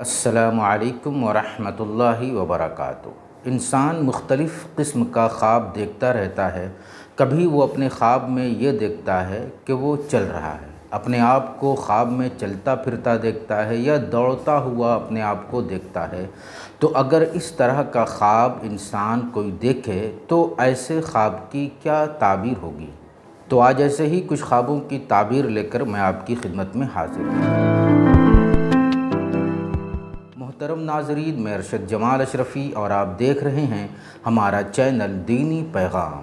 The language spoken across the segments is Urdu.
السلام علیکم ورحمۃ اللہ وبرکاتہ۔ انسان مختلف قسم کا خواب دیکھتا رہتا ہے۔ کبھی وہ اپنے خواب میں یہ دیکھتا ہے کہ وہ چل رہا ہے، اپنے آپ کو خواب میں چلتا پھرتا دیکھتا ہے یا دوڑتا ہوا اپنے آپ کو دیکھتا ہے۔ تو اگر اس طرح کا خواب انسان کوئی دیکھے تو ایسے خواب کی کیا تعبیر ہوگی؟ تو آج ایسے ہی کچھ خوابوں کی تعبیر لے کر میں آپ کی خدمت میں حاضر ہوں۔ محترم ناظرین، میں ارشد جمال اشرفی اور آپ دیکھ رہے ہیں ہمارا چینل دینی پیغام۔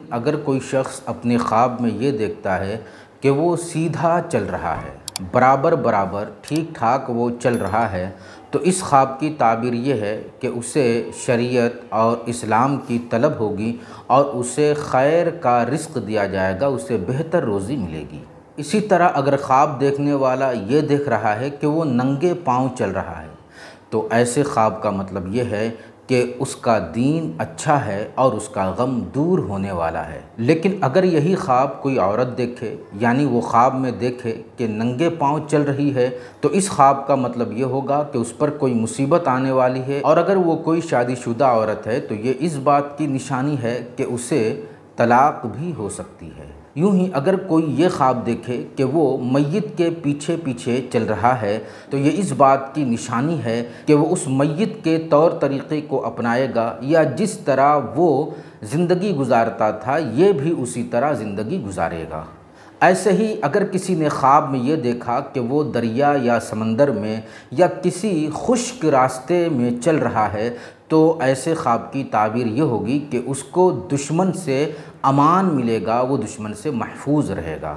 اگر کوئی شخص اپنے خواب میں یہ دیکھتا ہے کہ وہ سیدھا چل رہا ہے، برابر ٹھیک ٹھاک وہ چل رہا ہے، تو اس خواب کی تعبیر یہ ہے کہ اسے شریعت اور اسلام کی طلب ہوگی اور اسے خیر کا رزق دیا جائے گا، اسے بہتر روزی ملے گی۔ اسی طرح اگر خواب دیکھنے والا یہ دیکھ رہا ہے کہ وہ ننگے پاؤں چل رہا ہے، تو ایسے خواب کا مطلب یہ ہے کہ اس کا دین اچھا ہے اور اس کا غم دور ہونے والا ہے۔ لیکن اگر یہی خواب کوئی عورت دیکھے، یعنی وہ خواب میں دیکھے کہ ننگے پاؤں چل رہی ہے، تو اس خواب کا مطلب یہ ہوگا کہ اس پر کوئی مصیبت آنے والی ہے، اور اگر وہ کوئی شادی شدہ عورت ہے تو یہ اس بات کی نشانی ہے کہ اسے طلاق بھی ہو سکتی ہے۔ یوں ہی اگر کوئی یہ خواب دیکھے کہ وہ میت کے پیچھے پیچھے چل رہا ہے، تو یہ اس بات کی نشانی ہے کہ وہ اس میت کے طور طریقے کو اپنائے گا، یا جس طرح وہ زندگی گزارتا تھا یہ بھی اسی طرح زندگی گزارے گا۔ ایسے ہی اگر کسی نے خواب میں یہ دیکھا کہ وہ دریا یا سمندر میں یا کسی خشک راستے میں چل رہا ہے، تو ایسے خواب کی تعبیر یہ ہوگی کہ اس کو دشمن سے امان ملے گا، وہ دشمن سے محفوظ رہے گا۔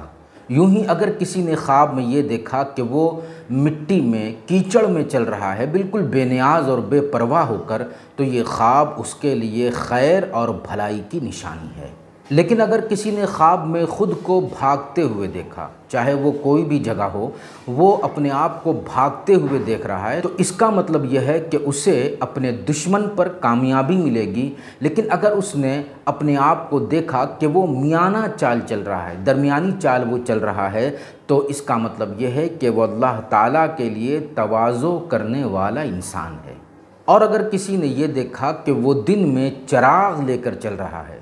یوں ہی اگر کسی نے خواب میں یہ دیکھا کہ وہ مٹی میں کیچڑ میں چل رہا ہے، بالکل بے نیاز اور بے پرواہ ہو کر، تو یہ خواب اس کے لیے خیر اور بھلائی کی نشانی ہے۔ لیکن اگر کسی نے خواب میں خود کو بھاگتے ہوئے دیکھا، چاہے وہ کوئی بھی جگہ ہو، وہ اپنے آپ کو بھاگتے ہوئے دیکھ رہا ہے، تو اس کا مطلب یہ ہے کہ اسے اپنے دشمن پر کامیابی ملے گی۔ لیکن اگر اس نے اپنے آپ کو دیکھا کہ وہ میانہ چال چل رہا ہے، درمیانی چال وہ چل رہا ہے، تو اس کا مطلب یہ ہے کہ وہ اللہ تعالیٰ کے لیے تواضع کرنے والا انسان ہے۔ اور اگر کسی نے یہ دیکھا کہ وہ دن میں چراغ لے کر چل رہا ہے،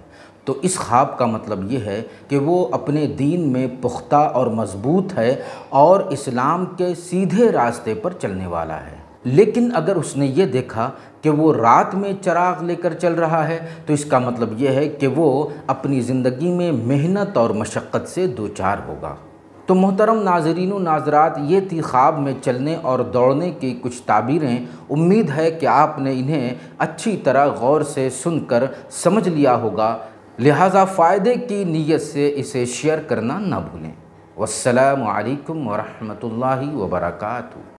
تو اس خواب کا مطلب یہ ہے کہ وہ اپنے دین میں پختہ اور مضبوط ہے اور اسلام کے سیدھے راستے پر چلنے والا ہے۔ لیکن اگر اس نے یہ دیکھا کہ وہ رات میں چراغ لے کر چل رہا ہے، تو اس کا مطلب یہ ہے کہ وہ اپنی زندگی میں محنت اور مشقت سے دوچار ہوگا۔ تو محترم ناظرین و ناظرات، یہ تھی خواب میں چلنے اور دوڑنے کی کچھ تعبیریں۔ امید ہے کہ آپ نے انہیں اچھی طرح غور سے سن کر سمجھ لیا ہوگا، لہٰذا فائدے کی نیت سے اسے شیئر کرنا نہ بھولیں۔ والسلام علیکم ورحمۃ اللہ وبرکاتہ۔